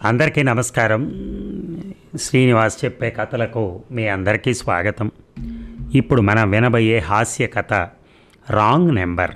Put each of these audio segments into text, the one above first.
అందరికీ నమస్కారం. శ్రీనివాస్ చెప్పే కథలకు మీ అందరికీ స్వాగతం. ఇప్పుడు మనం వినబోయే హాస్య కథ రాంగ్ నెంబర్.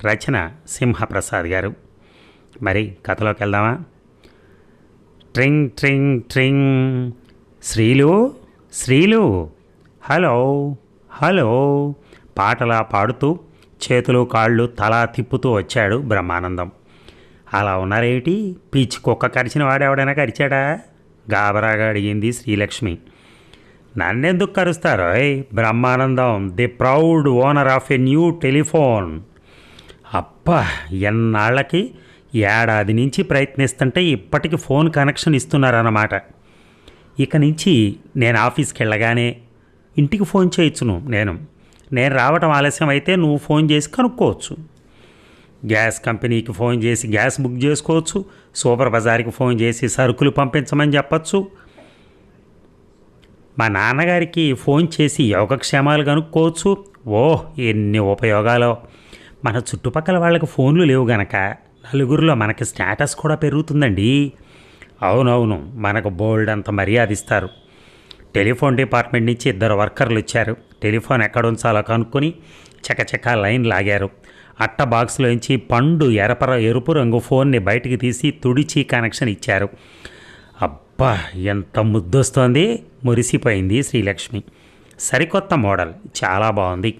రచన సింహప్రసాద్ గారు. మరి కథలోకి వెళ్దామా? ట్రింగ్ ట్రింగ్ ట్రింగ్. శ్రీలు, శ్రీలు, హలో హలో పాటలా పాడుతూ చేతులు కాళ్ళు తలా తిప్పుతూ వచ్చాడు బ్రహ్మానందం. అలా ఉన్నారేమిటి? పిచ్చి కుక్క కరిచిన వాడెవడైనా కరిచాడా? గాబరాగా అడిగింది శ్రీలక్ష్మి. నన్నెందుకు కరుస్తారో? Brahmanandam, the proud owner of a new telephone. అబ్బా, ఎన్నాళ్ళకి ఏడాది నుంచి ప్రయత్నిస్తుంటే ఇప్పటికి ఫోన్ కనెక్షన్ ఇస్తున్నారన్నమాట. ఇక నుంచి నేను ఆఫీస్కి వెళ్ళగానే ఇంటికి ఫోన్ చేయొచ్చును. నేను రావటం ఆలస్యం అయితే నువ్వు ఫోన్ చేసి కనుక్కోవచ్చు. గ్యాస్ కంపెనీకి ఫోన్ చేసి గ్యాస్ బుక్ చేసుకోవచ్చు. సూపర్ బజార్కి ఫోన్ చేసి సరుకులు పంపించమని చెప్పచ్చు. మా నాన్నగారికి ఫోన్ చేసి యోగక్షేమాలు కనుక్కోవచ్చు. ఓహ్, ఎన్ని ఉపయోగాలో! మన చుట్టుపక్కల వాళ్ళకి ఫోన్లు లేవు గనక నలుగురిలో మనకి స్టేటస్ కూడా పెరుగుతుందండి. అవునవును, మనకు బోల్డ్ అంత మర్యాద ఇస్తారు. టెలిఫోన్ డిపార్ట్మెంట్ నుంచి 2 వర్కర్లు వచ్చారు. టెలిఫోన్ ఎక్కడ ఉంచాలో కనుక్కొని చకచకా లైన్ లాగారు. అట్ట బాక్స్లోంచి పండు ఎరుపు రంగు ఫోన్ని బయటికి తీసి తుడిచి కనెక్షన్ ఇచ్చారు. అబ్బా, ఎంత ముద్దొస్తోంది! మురిసిపోయింది శ్రీలక్ష్మి. సరికొత్త మోడల్, చాలా బాగుంది.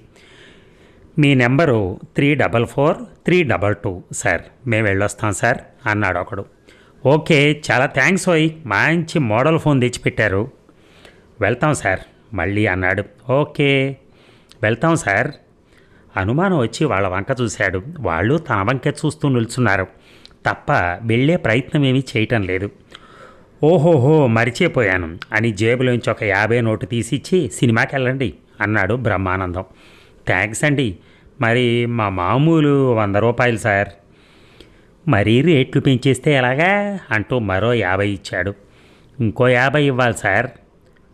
మీ నెంబరు 344-322 సార్. మేము వెళ్ళొస్తాం సార్ అన్నాడు ఒకడు. ఓకే, చాలా థ్యాంక్స్ ఓయ్, మంచి మోడల్ ఫోన్ తెచ్చిపెట్టారు. వెళ్తాం సార్ మళ్ళీ అన్నాడు. ఓకే, వెళ్తాం సార్. అనుమానం వచ్చి వాళ్ళ వంక చూశాడు. వాళ్ళు తన వంక చూస్తూ నిల్చున్నారు తప్ప వెళ్ళే ప్రయత్నం ఏమీ చేయటం లేదు. ఓహోహో, మరిచిపోయాను అని జేబులోంచి ఒక 50 నోటు తీసిచ్చి సినిమాకి వెళ్ళండి అన్నాడు బ్రహ్మానందం. థ్యాంక్స్ అండి, మరి మా మామూలు 100 రూపాయలు సార్. మరీ రేట్లు పెంచేస్తే ఎలాగా అంటూ మరో 50 ఇచ్చాడు. ఇంకో 50 ఇవ్వాలి సార్.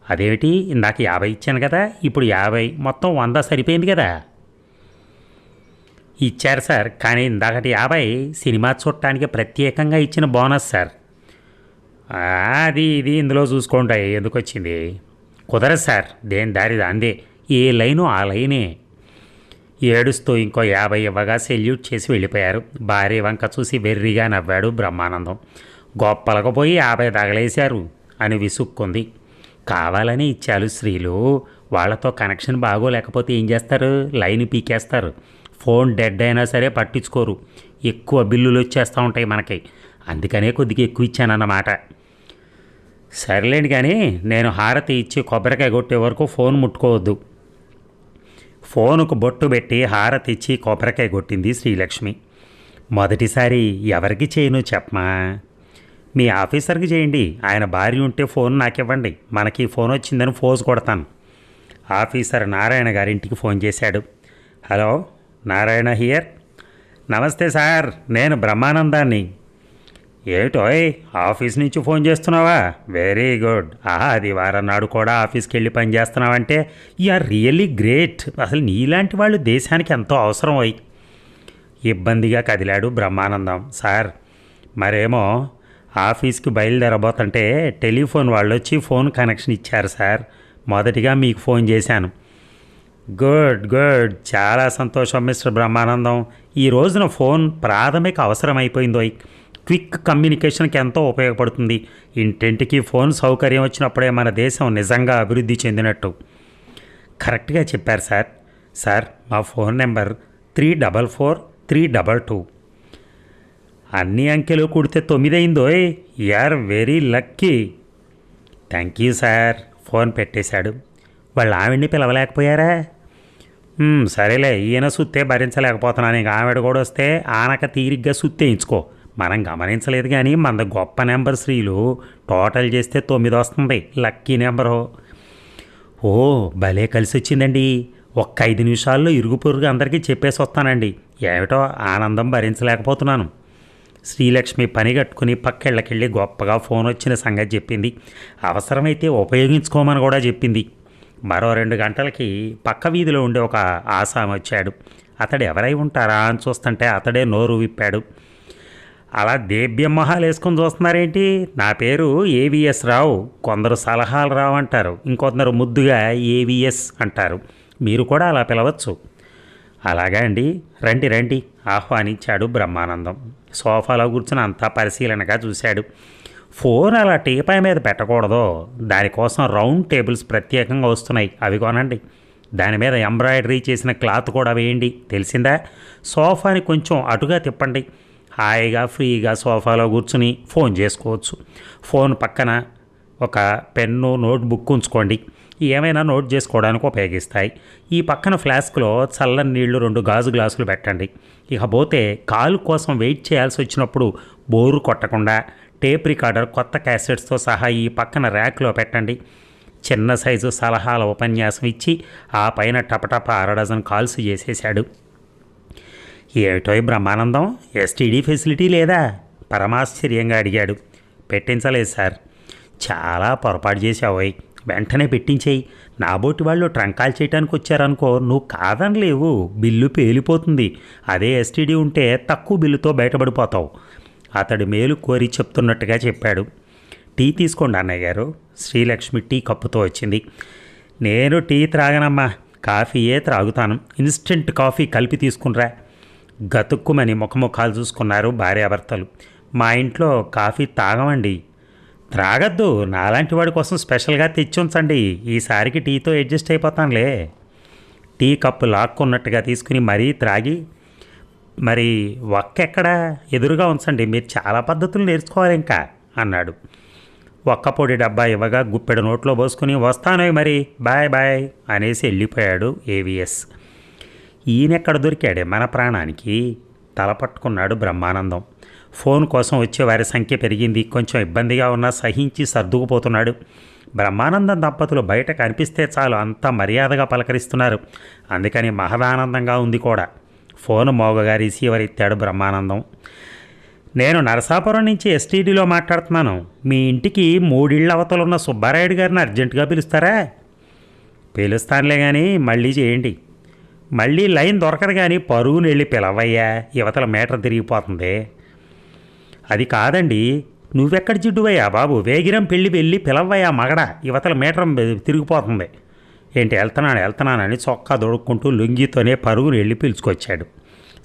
అదేమిటి, ఇందాక 50 ఇచ్చాను కదా, ఇప్పుడు 50, మొత్తం 100 సరిపోయింది కదా. ఇచ్చారు సార్, కానీ ఇందాకటి 50 సినిమా చూడటానికి ప్రత్యేకంగా ఇచ్చిన బోనస్ సార్. అది ఇది ఇందులో చూసుకోండి, ఎందుకు వచ్చింది? కుదరదు సార్, దేని దారి అందే, ఏ లైను ఆ లైనే. ఏడుస్తూ ఇంకో 50 ఇవ్వగా సెల్యూట్ చేసి వెళ్ళిపోయారు. భార్య వంక చూసి వెర్రిగా నవ్వాడు బ్రహ్మానందం. గొప్పలకు పోయి 50 తగలేశారు అని విసుక్కుంది. కావాలని ఇచ్చారు శ్రీలు. వాళ్ళతో కనెక్షన్ బాగోలేకపోతే ఏం చేస్తారు? లైన్ పీకేస్తారు. ఫోన్ డెడ్ అయినా సరే పట్టించుకోరు. ఎక్కువ బిల్లులు వచ్చేస్తూ ఉంటాయి మనకి. అందుకనే కొద్దిగా ఎక్కువ ఇచ్చానన్నమాట. సరేలేండి, కానీ నేను హారతి ఇచ్చి కొబ్బరికాయ కొట్టే వరకు ఫోన్ ముట్టుకోవద్దు. ఫోనుకు బొట్టు పెట్టి హారతి ఇచ్చి కొబ్బరికాయ కొట్టింది శ్రీలక్ష్మి. మొదటిసారి ఎవరికి చేయను చెప్పమా? మీ ఆఫీసర్కి చేయండి. ఆయన భార్య ఉంటే ఫోన్ నాకివ్వండి. మనకి ఫోన్ వచ్చిందని ఫోజ్ కొడతాను. ఆఫీసర్ నారాయణ గారింటికి ఫోన్ చేశాడు. Hello, Narayana here. నమస్తే సార్, నేను బ్రహ్మానందాన్ని. ఏమిటోయ్, ఆఫీస్ నుంచి ఫోన్ చేస్తున్నావా? Very good. ఆదివారం నాడు కూడా ఆఫీస్కి వెళ్ళి పని చేస్తున్నావంటే యు ఆర్ రియల్లీ గ్రేట్. అసలు నీలాంటి వాళ్ళు దేశానికి ఎంతో అవసరం అయి. ఇబ్బందిగా కదిలాడు బ్రహ్మానందం. సార్, మరేమో ఆఫీస్కి బయలుదేరబోతుంటే టెలిఫోన్ వాళ్ళు వచ్చి ఫోన్ కనెక్షన్ ఇచ్చారు సార్. మొదటిగా మీకు ఫోన్ చేశాను. గుడ్ గుడ్, చాలా సంతోషం మిస్టర్ బ్రహ్మానందం. ఈ రోజున ఫోన్ ప్రాథమిక అవసరం అయిపోయిందో. క్విక్ కమ్యూనికేషన్కి ఎంతో ఉపయోగపడుతుంది. ఇంటింటికి ఫోన్ సౌకర్యం వచ్చినప్పుడే మన దేశం నిజంగా అభివృద్ధి చెందినట్టు. కరెక్ట్గా చెప్పారు సార్. సార్, మా ఫోన్ నెంబర్ 344-322. అన్ని అంకెలు కూడితే 9 అయిందో. Are very lucky. Thank you sir. Phone పెట్టేశాడు. వాళ్ళ ఆవిడ్ని పిలవలేకపోయారా? సరేలే, ఈయన సుత్తే భరించలేకపోతున్నాను. ఇంక ఆవిడ కూడా వస్తే ఆనక తీరిగ్గా సుత్తేయించుకో. మనం గమనించలేదు కానీ మన గొప్ప నెంబర్ శ్రీలు. టోటల్ చేస్తే 9 వస్తుంది. Lucky number. ఓ, భలే కలిసి వచ్చిందండి. ఒక్క 5 నిమిషాల్లో ఇరుగు పొరుగు అందరికీ చెప్పేసి వస్తానండి. ఏమిటో ఆనందం భరించలేకపోతున్నాను. శ్రీలక్ష్మి పని కట్టుకుని పక్కెళ్ళకెళ్ళి గొప్పగా ఫోన్ వచ్చిన సంగతి చెప్పింది. అవసరమైతే ఉపయోగించుకోమని కూడా చెప్పింది. మరో 2 గంటలకి పక్క వీధిలో ఉండే ఒక ఆసామి వచ్చాడు. అతడు ఎవరై ఉంటారా అని చూస్తుంటే అతడే నోరు విప్పాడు. అలా దేభ్యమొహాలు వేసుకొని చూస్తున్నారేంటి? నా పేరు ఏవిఎస్ రావు. కొందరు సలహాలు రావు అంటారు, ఇంకొందరు ముద్దుగా ఏవిఎస్ అంటారు. మీరు కూడా అలా పిలవచ్చు. అలాగా అండి, రండి రండి ఆహ్వానించాడు బ్రహ్మానందం. సోఫాలో కూర్చుని అంతా పరిశీలనగా చూశాడు. ఫోన్ అలా టీపాయ్ మీద పెట్టకూడదు. దానికోసం రౌండ్ టేబుల్స్ ప్రత్యేకంగా వస్తున్నాయి, అవి కొనండి. దాని మీద ఎంబ్రాయిడరీ చేసిన క్లాత్ కూడా వేయండి, తెలిసిందా? సోఫాని కొంచెం అటుగా తిప్పండి. హాయిగా ఫ్రీగా సోఫాలో కూర్చుని ఫోన్ చేసుకోవచ్చు. ఫోన్ పక్కన ఒక పెన్ను నోట్బుక్ ఉంచుకోండి, ఏమైనా నోట్ చేసుకోవడానికి ఉపయోగిస్తాయి. ఈ పక్కన ఫ్లాస్క్లో చల్లని నీళ్లు 2 గాజు గ్లాసులు పెట్టండి. ఇకపోతే కాలు కోసం వెయిట్ చేయాల్సి వచ్చినప్పుడు బోరు కొట్టకుండా టేప్ రికార్డర్ కొత్త క్యాసెట్స్తో సహా ఈ పక్కన ర్యాక్లో పెట్టండి. చిన్న సైజు సలహాల ఉపన్యాసం ఇచ్చి ఆ పైన టపటప 1 డజన్ కాల్స్ చేసేశాడు. ఏమిటో బ్రహ్మానందం, ఎస్టీడీ ఫెసిలిటీ లేదా? పరమాశ్చర్యంగా అడిగాడు. పెట్టించలేదు సార్. చాలా పొరపాటు చేసావోయ్, వెంటనే పెట్టించేయి. నాబోటి వాళ్ళు ట్రంకాలు చేయడానికి వచ్చారనుకో, నువ్వు కాదనలేవు, బిల్లు పేలిపోతుంది. అదే ఎస్టీడీ ఉంటే తక్కువ బిల్లుతో బయటపడిపోతావు. అతడు మేలు కోరి చెప్తున్నట్టుగా చెప్పాడు. టీ తీసుకోండి అన్నయ్య గారు. శ్రీలక్ష్మి టీ కప్పుతో వచ్చింది. నేను టీ త్రాగనమ్మా, కాఫీయే త్రాగుతాను. ఇన్స్టెంట్ కాఫీ కలిపి తీసుకునిరా. గతుక్కుమని ముఖముఖాలు చూసుకున్నారు భార్యాభర్తలు. మా ఇంట్లో కాఫీ తాగమండి. త్రాగద్దు, నాలాంటి వాడి కోసం స్పెషల్గా తెచ్చి ఉంచండి. ఈసారికి టీతో అడ్జస్ట్ అయిపోతానులే. టీ కప్పు లాక్కున్నట్టుగా తీసుకుని మరీ త్రాగి, మరి ఒక్కెక్కడా ఎదురుగా ఉంచండి, మీరు చాలా పద్ధతులు నేర్చుకోవాలి ఇంకా అన్నాడు. ఒక్కపొడి డబ్బా ఇవ్వగా గుప్పెడు నోట్లో పోసుకుని వస్తాను మరి, బాయ్ బాయ్ అనేసి వెళ్ళిపోయాడు ఏవిఎస్. ఈయనెక్కడ దొరికాడే మన ప్రాణానికి? తలపట్టుకున్నాడు బ్రహ్మానందం. ఫోన్ కోసం వచ్చే వారి సంఖ్య పెరిగింది. కొంచెం ఇబ్బందిగా ఉన్నా సహించి సర్దుకుపోతున్నాడు. బ్రహ్మానందం దంపతులు బయట కనిపిస్తే చాలు అంతా మర్యాదగా పలకరిస్తున్నారు. అందుకని మహదానందంగా ఉంది కూడా. ఫోన్ మోగగా రిసీవర్ ఎత్తాడు బ్రహ్మానందం. నేను నరసాపురం నుంచి ఎస్టీడీలో మాట్లాడుతున్నాను. మీ ఇంటికి 3 ఇళ్ల అవతలున్న సుబ్బారాయుడు గారిని అర్జెంటుగా పిలుస్తారా? పిలుస్తానులే కానీ మళ్ళీ చేయండి. మళ్ళీ లైన్ దొరకదు కానీ పరుగును వెళ్ళి పిలవయ్యా, యువతల మీటర్ తిరిగిపోతుంది. అది కాదండి, నువ్వెక్కడ జిడ్డువయ్యా బాబు, వేగిరం పెళ్ళి వెళ్ళి పిలవయ్యా మగడ, యువతల మీటర్ తిరిగిపోతుంది. ఏంటి వెళ్తున్నానని చొక్కా దొడుక్కుంటూ లుంగితోనే పరుగును వెళ్ళి పిలుచుకొచ్చాడు.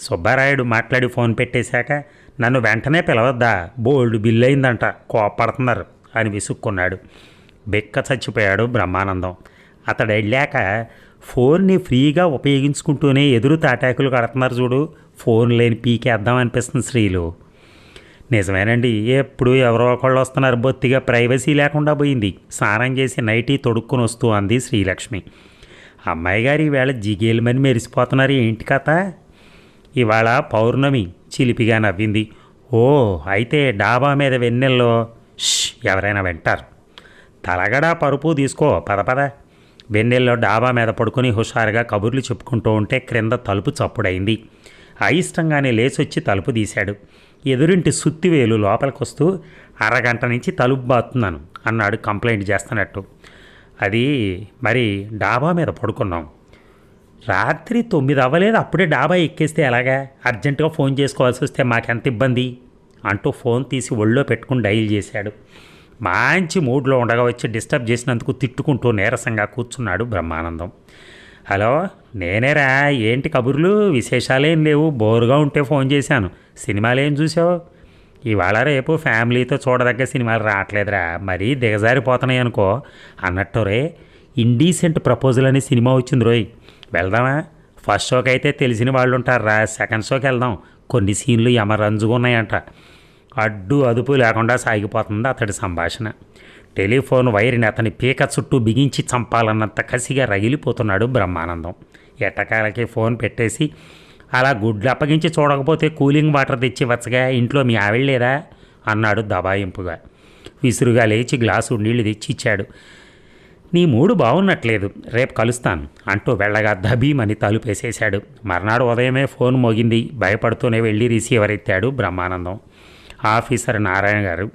సుబ్బారాయుడు మాట్లాడి ఫోన్ పెట్టేశాక నన్ను వెంటనే పిలవద్దా, బోల్డ్ బిల్లు అయిందంట, కోపడుతున్నారు అని విసుక్కున్నాడు. బెక్క చచ్చిపోయాడు బ్రహ్మానందం. అతడు వెళ్ళాక ఫోన్ని ఫ్రీగా ఉపయోగించుకుంటూనే ఎదురు తాటాకులు కడుతున్నారు చూడు, ఫోన్ లేని పీకేద్దాం అనిపిస్తుంది స్త్రీలు. నిజమేనండి, ఎప్పుడు ఎవరో ఒకళ్ళు వస్తున్నారు, బొత్తిగా ప్రైవసీ లేకుండా పోయింది. స్నానం చేసి నైటీ తొడుక్కుని వస్తూ అంది శ్రీలక్ష్మి. అమ్మాయి గారు ఈవేళ జిగేలుమని మెరిసిపోతున్నారు, ఏంటి కథ? ఇవాళ పౌర్ణమి, చిలిపిగా నవ్వింది. ఓ, అయితే డాబా మీద వెన్నెల్లో ఎవరైనా వింటారు. తలగడా పరుపు తీసుకో, పద. వెన్నెల్లో డాబా మీద పడుకుని హుషారుగా కబుర్లు చెప్పుకుంటూ ఉంటే క్రింద తలుపు చప్పుడైంది. అయిష్టంగానే లేచొచ్చి తలుపు తీశాడు. ఎదురింటి సుత్తివేలు లోపలికొస్తూ అరగంట నుంచి తలుపు బాతున్నాను అన్నాడు కంప్లైంట్ చేస్తున్నట్టు. అది మరి డాబా మీద పడుకున్నాం. రాత్రి 9 అవ్వలేదు, అప్పుడే డాబా ఎక్కేస్తే ఎలాగా? అర్జెంటుగా ఫోన్ చేసుకోవాల్సి వస్తే మాకెంత ఇబ్బంది అంటూ ఫోన్ తీసి ఒళ్ళో పెట్టుకుని డైల్ చేశాడు. మంచి మూడ్లో ఉండగా వచ్చి డిస్టర్బ్ చేసినందుకు తిట్టుకుంటూ నీరసంగా కూర్చున్నాడు బ్రహ్మానందం. హలో, నేనేరా, ఏంటి కబుర్లు? విశేషాలేం లేవు, బోరుగా ఉంటే ఫోన్ చేశాను. సినిమాలు ఏం చూసావు? ఇవాళ రేపు ఫ్యామిలీతో చూడదగ్గ సినిమాలు రావట్లేదురా, మరీ దిగజారిపోతున్నాయి అనుకో. అన్నట్టు రే, ఇండీసెంట్ ప్రపోజల్ అనే సినిమా వచ్చింది రోయ్, వెళ్దామా? ఫస్ట్ షోకి అయితే తెలిసిన వాళ్ళు ఉంటారా, సెకండ్ షోకి వెళ్దాం. కొన్ని సీన్లు యమరంజుగా ఉన్నాయంట. అడ్డు అదుపు లేకుండా సాగిపోతుంది అతడి సంభాషణ. టెలిఫోన్ వైర్ని అతని పీక చుట్టూ బిగించి చంపాలన్నంత కసిగా రగిలిపోతున్నాడు బ్రహ్మానందం. ఎట్టకాలకి ఫోన్ పెట్టేసి, అలా గుడ్లు అప్పగించి చూడకపోతే కూలింగ్ వాటర్ తెచ్చి వచ్చగా, ఇంట్లో మీ ఆవిడ లేదా అన్నాడు దబాయింపుగా. విసురుగా లేచి గ్లాసు నీళ్లు తెచ్చిచ్చాడు. నీ మూడు బాగున్నట్లేదు, రేపు కలుస్తాను అంటూ వెళ్ళగా దబీమని తలుపేసేశాడు. మర్నాడు ఉదయమే ఫోన్ మోగింది. భయపడుతూనే వెళ్ళి రిసీవర్ ఎత్తాడు బ్రహ్మానందం. ఆఫీసర్ నారాయణ గారు.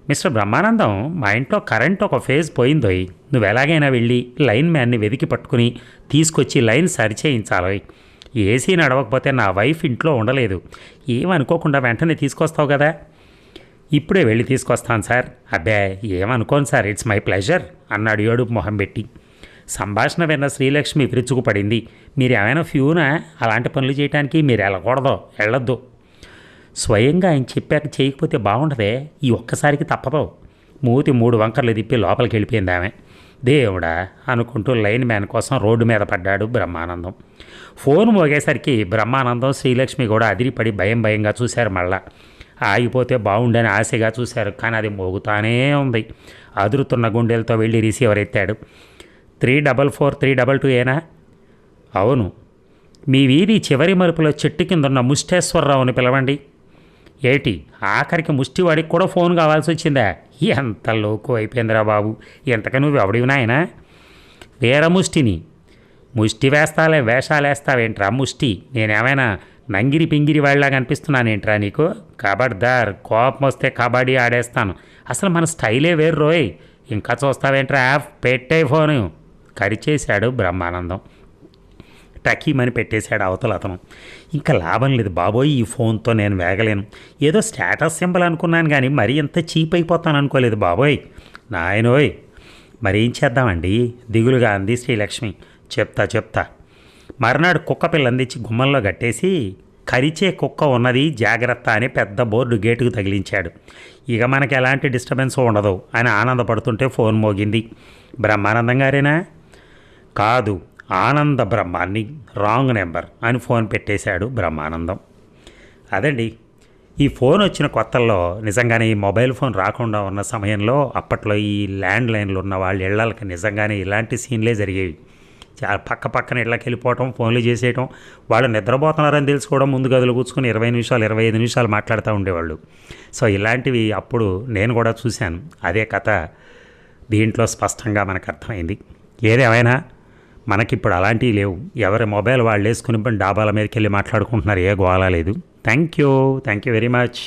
మిస్టర్ బ్రహ్మానందం, మా ఇంట్లో కరెంట్ ఒక ఫేజ్ పోయిందోయ్. నువ్వు ఎలాగైనా వెళ్ళి లైన్ మ్యాన్ని వెతికి పట్టుకుని తీసుకొచ్చి లైన్ సరిచేయించాలోయ్. ఏసీ నడవకపోతే నా వైఫ్ ఇంట్లో ఉండలేదు. ఏమనుకోకుండా వెంటనే తీసుకొస్తావు కదా. ఇప్పుడే వెళ్ళి తీసుకొస్తాను సార్. అబ్బే ఏమనుకోను సార్, ఇట్స్ మై ప్లెజర్ అన్నాడు ఏడుపు మొహం పెట్టి. సంభాషణ విన్న శ్రీలక్ష్మి విరుచుకుపడింది. మీరు ఏమైనా ఫ్యూనా అలాంటి పనులు చేయడానికి? మీరు వెళ్ళొద్దు. స్వయంగా ఆయన చెప్పాక చేయకపోతే బాగుండదే, ఈ ఒక్కసారికి తప్పదు. మూతి 3 వంకర్లు తిప్పి లోపలికి వెళ్ళిపోయింది ఆమె. దేవుడా అనుకుంటూ లైన్ మ్యాన్ కోసం రోడ్డు మీద పడ్డాడు బ్రహ్మానందం. ఫోన్ మోగేసరికి బ్రహ్మానందం శ్రీలక్ష్మి కూడా అదిరిపడి భయంగా చూశారు. మళ్ళా ఆగిపోతే బాగుండని ఆశగా చూశారు. కానీ అది మోగుతానే ఉంది. అదురుతున్న గుండెలతో వెళ్ళి రిసీవర్ ఎత్తాడు. 344 322 ఏనా? అవును. మీ వీధి చివరి మలుపులో చెట్టు కింద ఉన్న ముష్టేశ్వరరావుని పిలవండి. ఏటి ఆఖరికి ముష్టివాడికి కూడా ఫోన్ కావాల్సి వచ్చిందా? ఎంత లోకు అయిపోయిందిరా బాబు. ఎంతక నువ్వు ఎవడివి నాయనా? వీరముష్టిని. ముష్టి వేషాలేస్తావేంట్రా ముష్టి? నేనేమైనా నంగిరి పింగిరి వాళ్ళలాగా అనిపిస్తున్నానేంట్రా నీకు? కబడ్దార్, కోపం వస్తే కబడ్డీ ఆడేస్తాను. అసలు మన స్టైలే వేరు రోయ్. ఇంకా చూస్తావేంట్రా? పెట్టే ఫోను కరిచేశాడు బ్రహ్మానందం. టకీమని పెట్టేశాడు అవతల అతను. ఇంకా లాభం లేదు బాబోయ్, ఈ ఫోన్తో నేను వేగలేను. ఏదో స్టేటస్ సింబల్ అనుకున్నాను కానీ మరీ ఎంత చీప్ అయిపోతాను అనుకోలేదు బాబోయ్. నాయనోయ్ మరేం చేద్దామండి? దిగులుగా అంది శ్రీలక్ష్మి. చెప్తా. మర్నాడు కుక్క పిల్ల అందించి గుమ్మంలో కట్టేసి కరిచే కుక్క ఉన్నది జాగ్రత్త అని పెద్ద బోర్డు గేటుకు తగిలించాడు. ఇక మనకి ఎలాంటి డిస్టర్బెన్స్ ఉండదు అని ఆనందపడుతుంటే ఫోన్ మోగింది. బ్రహ్మానందం గారేనా? కాదు, ఆనంద బ్రహ్మాన్ని, రాంగ్ నెంబర్ అని ఫోన్ పెట్టేశాడు బ్రహ్మానందం. అదండి, ఈ ఫోన్ వచ్చిన కొత్తల్లో నిజంగానే ఈ మొబైల్ ఫోన్ రాకుండా ఉన్న సమయంలో అప్పట్లో ఈ ల్యాండ్ లైన్లు ఉన్న వాళ్ళ ఇళ్ళకి నిజంగానే ఇలాంటి సీన్లే జరిగేవి. చాలా పక్కన ఇళ్ళకి వెళ్ళిపోవటం, ఫోన్లు చేసేయటం, వాళ్ళు నిద్రపోతున్నారని తెలుసుకోవడం, ముందు గదులు కూర్చుని 20 నిమిషాలు 25 నిమిషాలు మాట్లాడుతూ ఉండేవాళ్ళు. సో ఇలాంటివి అప్పుడు నేను కూడా చూశాను. అదే కథ దీంట్లో స్పష్టంగా మనకు అర్థమైంది. ఏదేమైనా మనకిప్పుడు అలాంటివి లేవు. ఎవరి మొబైల్ వాళ్ళు వేసుకుని డాబాల మీదకి వెళ్ళి మాట్లాడుకుంటున్నారు. ఏ గోల లేదు. Thank you very much.